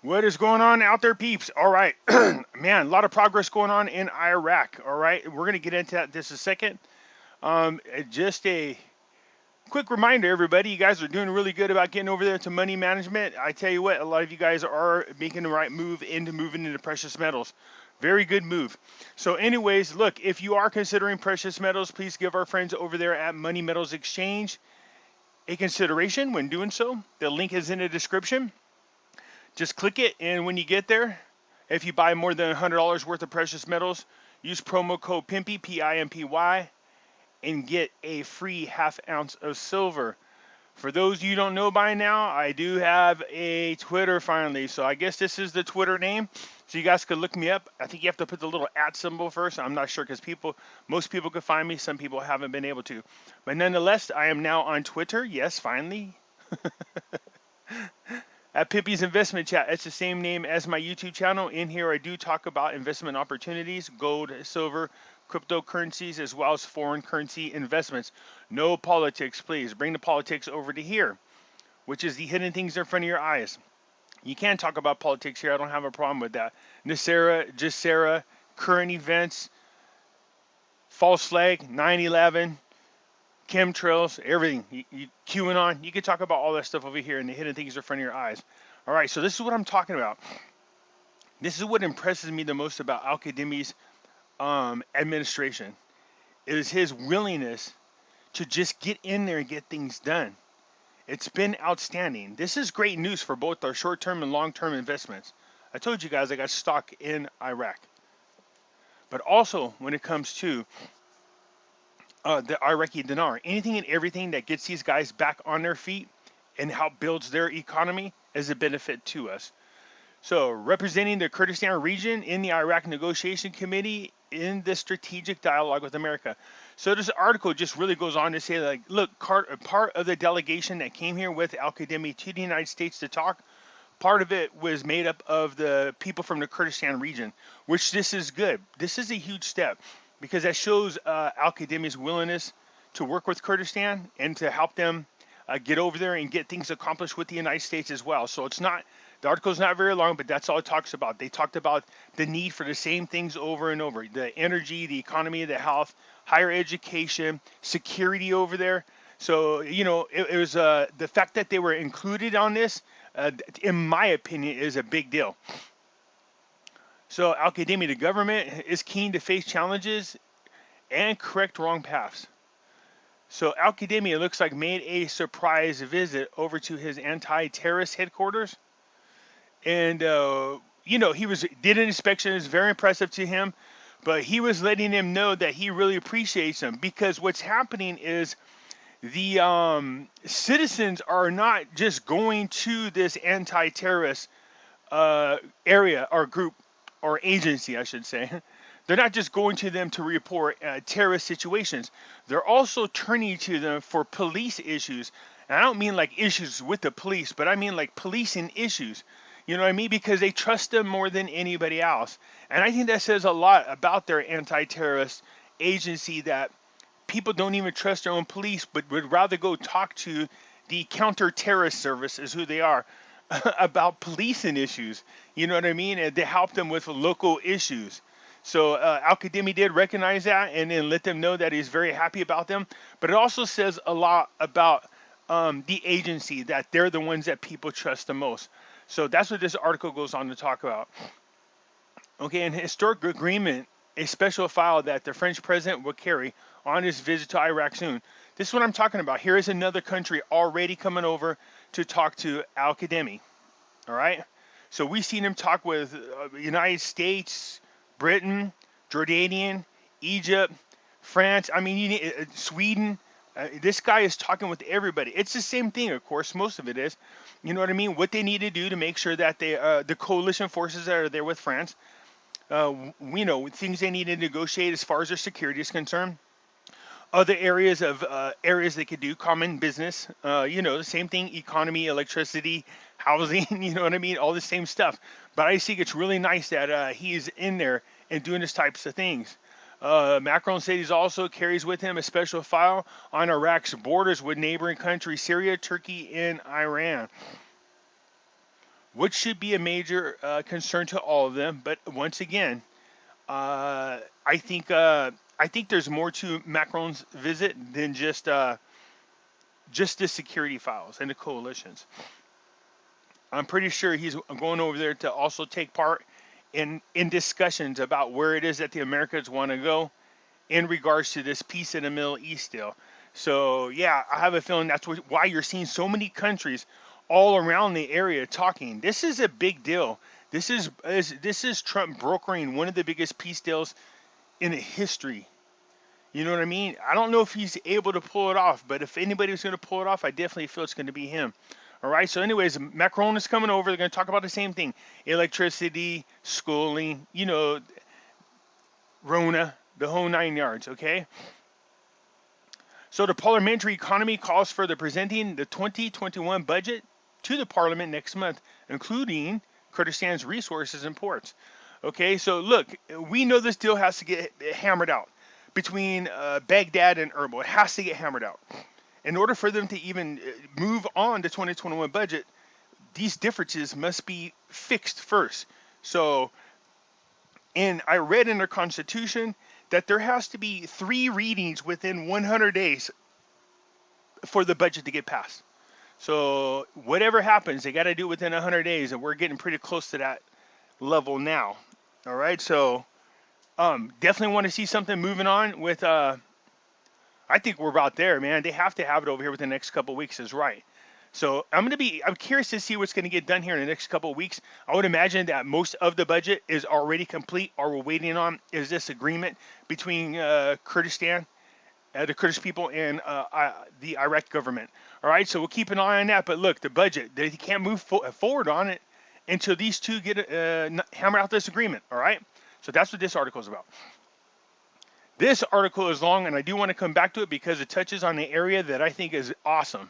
What is going on out there, peeps? All right, man, a lot of progress going on in Iraq. All right, we're gonna get into that in just a second. Just a quick reminder, everybody, you guys are doing really good about getting over there to money management. I tell you what, a lot of you guys are making the right move into moving into precious metals. Very good move. So, anyways, look, if you are considering precious metals, please give our friends over there at Money Metals Exchange a consideration when doing so. The link is in the description. Just click it, and when you get there, if you buy more than $100 worth of precious metals, use promo code Pimpy, Pimpy, and get a free half ounce of silver. For those you don't know by now, I do have a Twitter finally, so I guess this is the Twitter name. So you guys could look me up. I think you have to put the little @ symbol first. I'm not sure because most people could find me. Some people haven't been able to. But nonetheless, I am now on Twitter. Yes, finally. At Pimpy's Investment Chat. It's the same name as my YouTube channel. In here, I do talk about investment opportunities, gold, silver, cryptocurrencies, as well as foreign currency investments. No politics, please. Bring the politics over to here, which is the hidden things in front of your eyes. You can talk about politics here. I don't have a problem with that. NESARA, Gesara, current events, false flag, 9/11, chemtrails, everything. You QAnon. You can talk about all that stuff over here, and the hidden things in front of your eyes. All right, so this is what I'm talking about. This is what impresses me the most about Al-Kazemi's administration. Is his willingness to just get in there and get things done. It's been outstanding. This is great news for both our short-term and long-term investments. I told you guys I got stock in Iraq. But also when it comes to the Iraqi dinar, anything and everything that gets these guys back on their feet and help builds their economy is a benefit to us. So representing the Kurdistan region in the Iraq Negotiation Committee in the strategic dialogue with America. So this article just really goes on to say, like, look, part of the delegation that came here with Al-Kazemi to the United States to talk, part of it was made up of the people from the Kurdistan region, which this is good. This is a huge step because that shows Al-Kazemi's willingness to work with Kurdistan and to help them get over there and get things accomplished with the United States as well. So it's not, the article's not very long, but that's all it talks about. They talked about the need for the same things over and over. The energy, the economy, the health, higher education, security over there. So, you know, it was the fact that they were included on this, in my opinion, is a big deal. So Al-Kazemi, the government, is keen to face challenges and correct wrong paths. So Al-Kazemi, it looks like, made a surprise visit over to his anti-terrorist headquarters. And, you know, did an inspection. It was very impressive to him. But he was letting him know that he really appreciates him. Because what's happening is the citizens are not just going to this anti-terrorist area or group or agency, I should say. They're not just going to them to report terrorist situations. They're also turning to them for police issues. And I don't mean like issues with the police, but I mean like policing issues. You know what I mean? Because they trust them more than anybody else. And I think that says a lot about their anti-terrorist agency, that people don't even trust their own police, but would rather go talk to the counter-terrorist service, is who they are, about policing issues. You know what I mean? And they help them with local issues. So Al-Kazemi did recognize that and then let them know that he's very happy about them. But it also says a lot about the agency, that they're the ones that people trust the most. So that's what this article goes on to talk about. Okay, an historic agreement, a special file that the French president will carry on his visit to Iraq soon. This is what I'm talking about. Here is another country already coming over to talk to Al-Kazemi. All right? So we've seen him talk with United States, Britain, Jordanian, Egypt, France, Sweden. This guy is talking with everybody. It's the same thing, of course. Most of it is. You know what I mean? What they need to do to make sure that they, the coalition forces that are there with France, we know things they need to negotiate as far as their security is concerned. Other areas they could do, common business, the same thing, economy, electricity, housing, you know what I mean? All the same stuff. But I think it's really nice that he's in there and doing these types of things. Macron said he also carries with him a special file on Iraq's borders with neighboring countries Syria, Turkey, and Iran. which should be a major concern to all of them. But once again, uh, I think uh, I think there's more to Macron's visit than just the security files and the coalitions. I'm pretty sure he's going over there to also take part in discussions about where it is that the Americans want to go in regards to this peace in the Middle East deal. So yeah, I have a feeling that's why you're seeing so many countries all around the area talking. This is a big deal. This is Trump brokering one of the biggest peace deals in history. You know what I mean? I don't know if he's able to pull it off, but if anybody's going to pull it off, I definitely feel it's going to be him. All right. So, anyways, Macron is coming over. They're going to talk about the same thing: electricity, schooling. Rona, the whole 9 yards. Okay. So the parliamentary economy calls for the presenting the 2021 budget to the parliament next month, including Kurdistan's resources and ports. Okay, so look, we know this deal has to get hammered out between Baghdad and Erbil. It has to get hammered out. In order for them to even move on to 2021 budget, these differences must be fixed first. So, and I read in their constitution that there has to be 3 readings within 100 days for the budget to get passed. So whatever happens, they got to do it within 100 days, and we're getting pretty close to that level now. All right, so definitely want to see something moving on with. I think we're about there, man. They have to have it over here within the next couple of weeks, is right. So I'm curious to see what's going to get done here in the next couple of weeks. I would imagine that most of the budget is already complete. All we're waiting on is this agreement between Kurdistan, the Kurdish people, and the Iraqi government. All right, so we'll keep an eye on that. But look, the budget, they can't move forward on it until these two get hammer out this agreement. All right, so that's what this article is about. This article is long, and I do want to come back to it because it touches on the area that I think is awesome.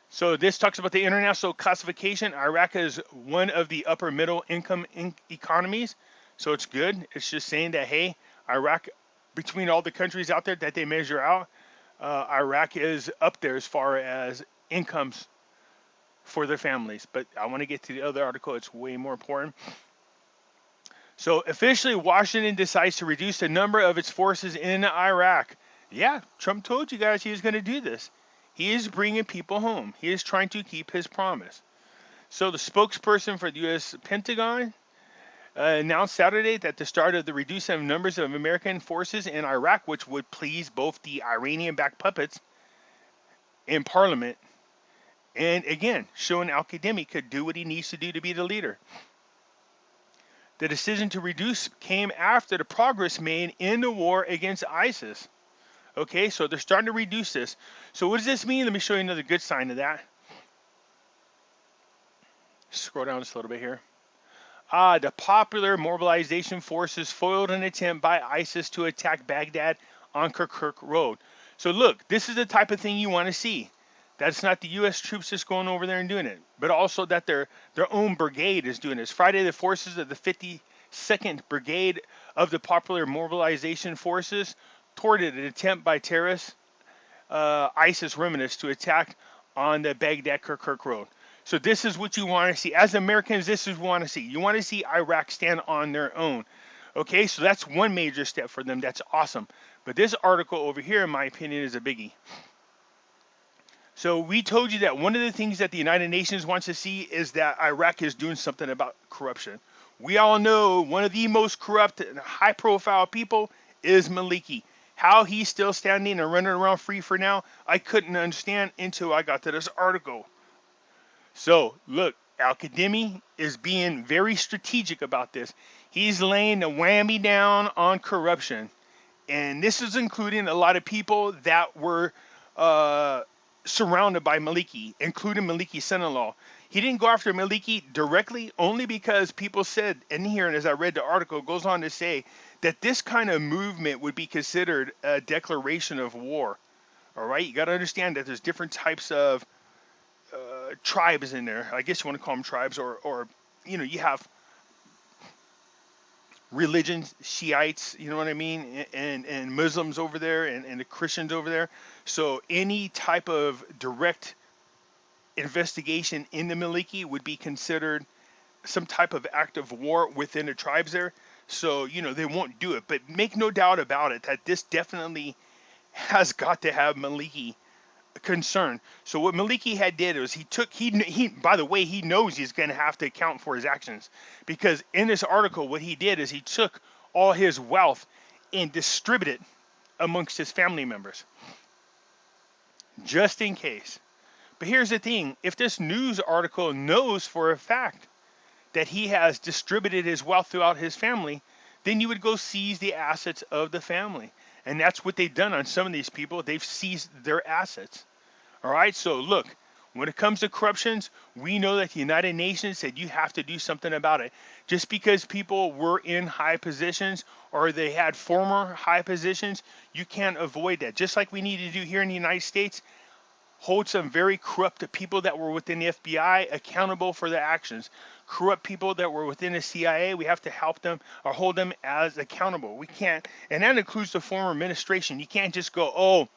So this talks about the international classification. Iraq is one of the upper middle income economies, so it's good. It's just saying that, hey, Iraq, between all the countries out there that they measure out, Iraq is up there as far as incomes for their families. But I want to get to the other article. It's way more important. So officially, Washington decides to reduce the number of its forces in Iraq. Yeah, Trump told you guys he was going to do this. He is bringing people home. He is trying to keep his promise. So the spokesperson for the U.S. Pentagon announced Saturday that the start of the reducing of numbers of American forces in Iraq, which would please both the Iranian-backed puppets in Parliament, and again, showing al-Kazemi could do what he needs to do to be the leader. The decision to reduce came after the progress made in the war against ISIS. Okay, so they're starting to reduce this. So what does this mean? Let me show you another good sign of that. Scroll down just a little bit here. The popular mobilization forces foiled an attempt by ISIS to attack Baghdad on Kirkuk Road. So look, this is the type of thing you want to see. That's not the U.S. troops just going over there and doing it, but also that their own brigade is doing this. Friday, the forces of the 52nd Brigade of the Popular Mobilization Forces thwarted an attempt by terrorist ISIS remnants to attack on the Baghdad-Kirkuk Road. So this is what you want to see. As Americans, this is what you want to see. You want to see Iraq stand on their own. Okay, so that's one major step for them. That's awesome. But this article over here, in my opinion, is a biggie. So we told you that one of the things that the United Nations wants to see is that Iraq is doing something about corruption. We all know one of the most corrupt and high-profile people is Maliki. How he's still standing and running around free for now, I couldn't understand until I got to this article. So, look, al-Kazemi is being very strategic about this. He's laying the whammy down on corruption. And this is including a lot of people that were surrounded by Maliki, including Maliki's son-in-law. He didn't go after Maliki directly, only because people said in here, and as I read the article, it goes on to say that this kind of movement would be considered a declaration of war. All right, you got to understand that there's different types of tribes in there. I guess you want to call them tribes, or you have religions, Shiites, you know what I mean, and Muslims over there, and the Christians over there. So any type of direct investigation into Maliki would be considered some type of act of war within the tribes there. So, they won't do it. But make no doubt about it that this definitely has got to have Maliki concerned. So what Maliki had did was he by the way, he knows he's going to have to account for his actions, because in this article what he did is he took all his wealth and distributed amongst his family members just in case. But here's the thing, if this news article knows for a fact that he has distributed his wealth throughout his family, then you would go seize the assets of the family. And that's what they've done on some of these people. They've seized their assets. All right, so look, when it comes to corruptions, we know that the United Nations said you have to do something about it. Just because people were in high positions or they had former high positions, you can't avoid that. Just like we need to do here in the United States, hold some very corrupt people that were within the FBI accountable for their actions. Corrupt people that were within the CIA, we have to help them or hold them as accountable. We can't, and that includes the former administration. You can't just go, oh,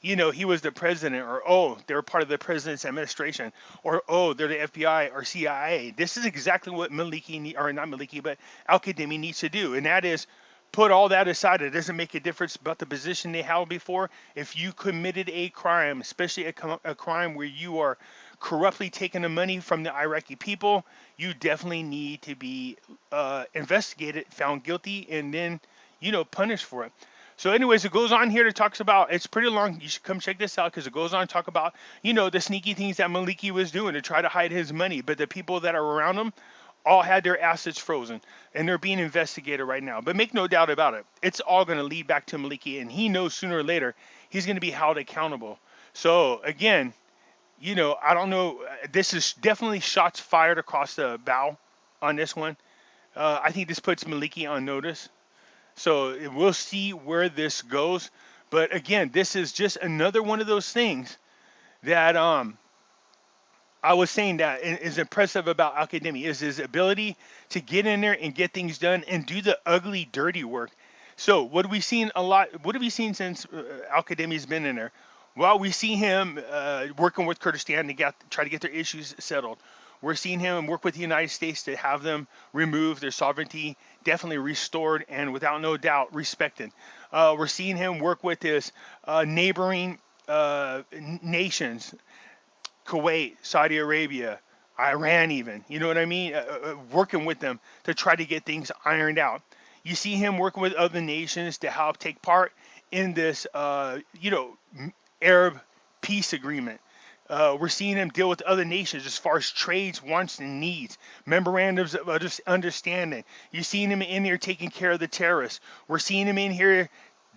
he was the president, or, oh, they're part of the president's administration, or, oh, they're the FBI or CIA. This is exactly what Maliki, or not Maliki, but Al-Kazemi needs to do, and that is put all that aside. It doesn't make a difference about the position they held before. If you committed a crime, especially a crime where you are corruptly taking the money from the Iraqi people, you definitely need to be investigated, found guilty, and then, punished for it. So anyways, it goes on here to talks about, it's pretty long. You should come check this out because it goes on to talk about, the sneaky things that Maliki was doing to try to hide his money. But the people that are around him all had their assets frozen, and they're being investigated right now. But make no doubt about it, it's all going to lead back to Maliki, and he knows sooner or later he's going to be held accountable. So again, I don't know. This is definitely shots fired across the bow on this one. I think this puts Maliki on notice. So we'll see where this goes. But again, this is just another one of those things that I was saying that is impressive about Al-Kazemi is his ability to get in there and get things done and do the ugly, dirty work. So what have we seen a lot? What have we seen since Al-Kazemi's been in there? Well, we see him working with Kurdistan to try to get their issues settled. We're seeing him work with the United States to have them remove their sovereignty, definitely restored and without no doubt respected. We're seeing him work with his neighboring nations, Kuwait, Saudi Arabia, Iran even, you know what I mean? Working with them to try to get things ironed out. You see him working with other nations to help take part in this, Arab peace agreement. We're seeing him deal with other nations as far as trades, wants, and needs, memorandums of understanding. You're seeing him in here taking care of the terrorists. We're seeing him in here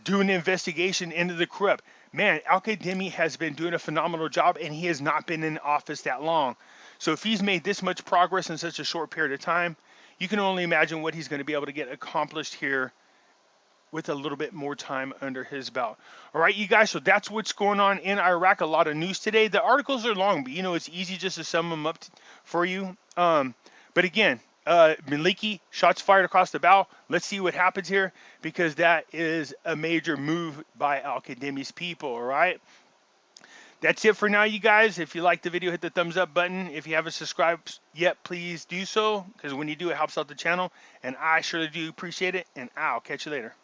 doing an investigation into the corrupt. Man, Al-Kazemi has been doing a phenomenal job, and he has not been in office that long. So if he's made this much progress in such a short period of time, you can only imagine what he's going to be able to get accomplished here with a little bit more time under his belt. All right, you guys, so that's what's going on in Iraq. A lot of news today. The articles are long, but it's easy just to sum them up for you. But again, Maliki, shots fired across the bow. Let's see what happens here, because that is a major move by Al-Kazemi's people. All right, that's it for now, you guys. If you liked the video, hit the thumbs up button. If you haven't subscribed yet, please do so, because when you do, it helps out the channel, and I surely do appreciate it, and I'll catch you later.